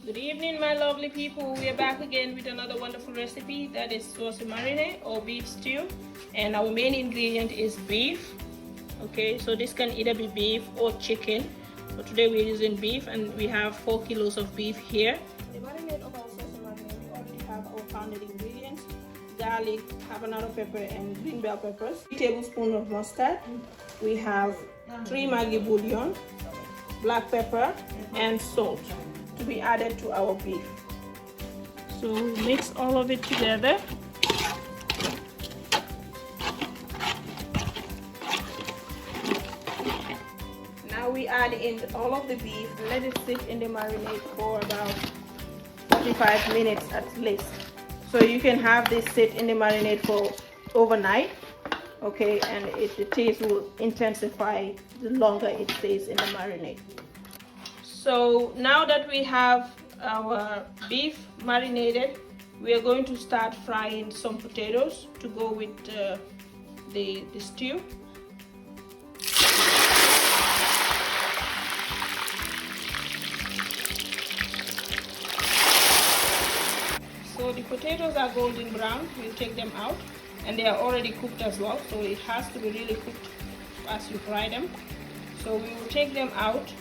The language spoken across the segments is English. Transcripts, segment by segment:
Good evening, my lovely people. We are back again with another wonderful recipe, that is saucy marneh or beef stew, and our main ingredient is beef. Okay, so this can either be beef or chicken, but today we're using beef, and we have 4 kilos of beef here. The marinade of our saucy marneh, we already have our pounded ingredients: garlic, habanero pepper, and green bell peppers, 3 tablespoons of mustard. We have 3 Maggi bouillon, black pepper, and salt to be added to our beef. So mix all of it together. Now we add in all of the beef and let it sit in the marinade for about 45 minutes at least. So you can have this sit in the marinade for overnight, okay, and the taste will intensify the longer it stays in the marinade. So now that we have our beef marinated, we are going to start frying some potatoes to go with the stew. So the potatoes are golden brown. We'll take them out, and they are already cooked as well, so it has to be really cooked as you fry them. So we will take them out.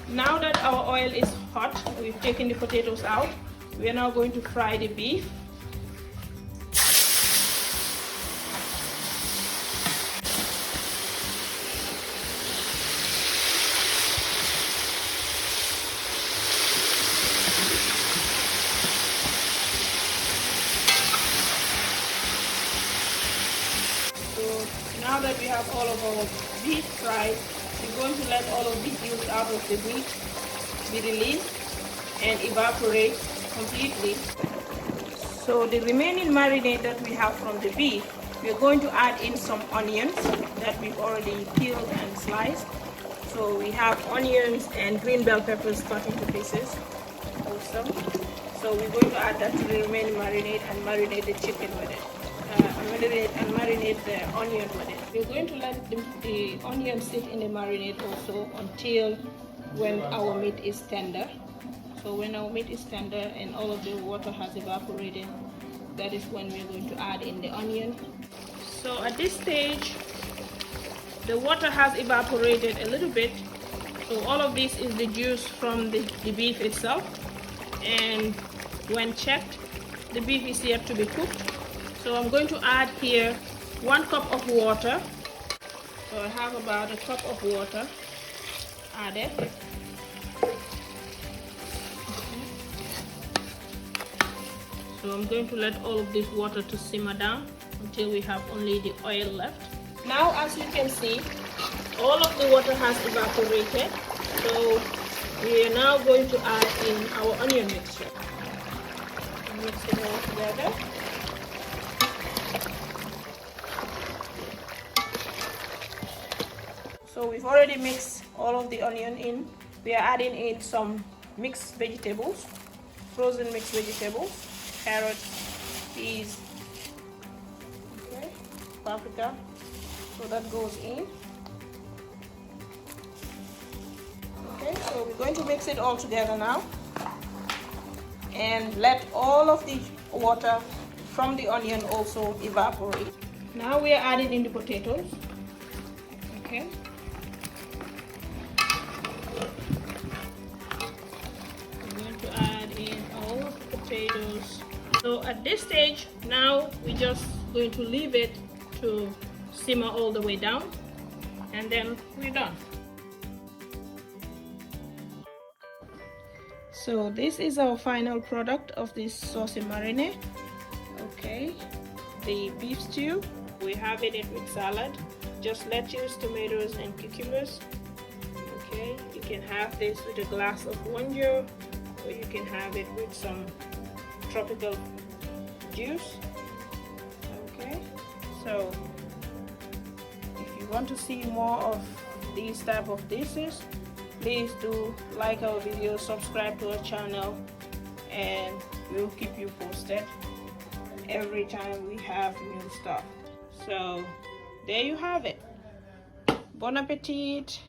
Now that our oil is hot, we've taken the potatoes out. We are now going to fry the beef. So now that we have all of our beef fried, we're going to let all of the juice out of the beef be released and evaporate completely. So the remaining marinade that we have from the beef, we're going to add in some onions that we've already peeled and sliced. So we have onions and green bell peppers cut into pieces also. So we're going to add that to the remaining marinade and marinate the chicken with it. Marinate the onion with it. We're going to let the onion sit in the marinade also until when our meat is tender. So when our meat is tender and all of the water has evaporated, that is when we're going to add in the onion. So at this stage, the water has evaporated a little bit. So all of this is the juice from the beef itself. And when checked, the beef is yet to be cooked. So I'm going to add here 1 cup of water. So I have about 1 cup of water added. So I'm going to let all of this water to simmer down until we have only the oil left. Now, as you can see, all of the water has evaporated. So we are now going to add in our onion mixture. Mix it all together. So we've already mixed all of the onion in. We are adding in some mixed vegetables, frozen mixed vegetables, carrots, peas, okay, paprika. So that goes in. Okay, so we're going to mix it all together now and let all of the water from the onion also evaporate. Now we are adding in the potatoes. Okay. Potatoes. So at this stage, now we're just going to leave it to simmer all the way down, and then we're done. So this is our final product of this saucy marneh. Okay, the beef stew. We have it with salad, just lettuce, tomatoes, and cucumbers. Okay, you can have this with a glass of wonjo, or you can have it with some tropical juice. Okay, so if you want to see more of these type of dishes, please do like our video, subscribe to our channel, and we'll keep you posted every time we have new stuff. So there you have it. Bon appetit.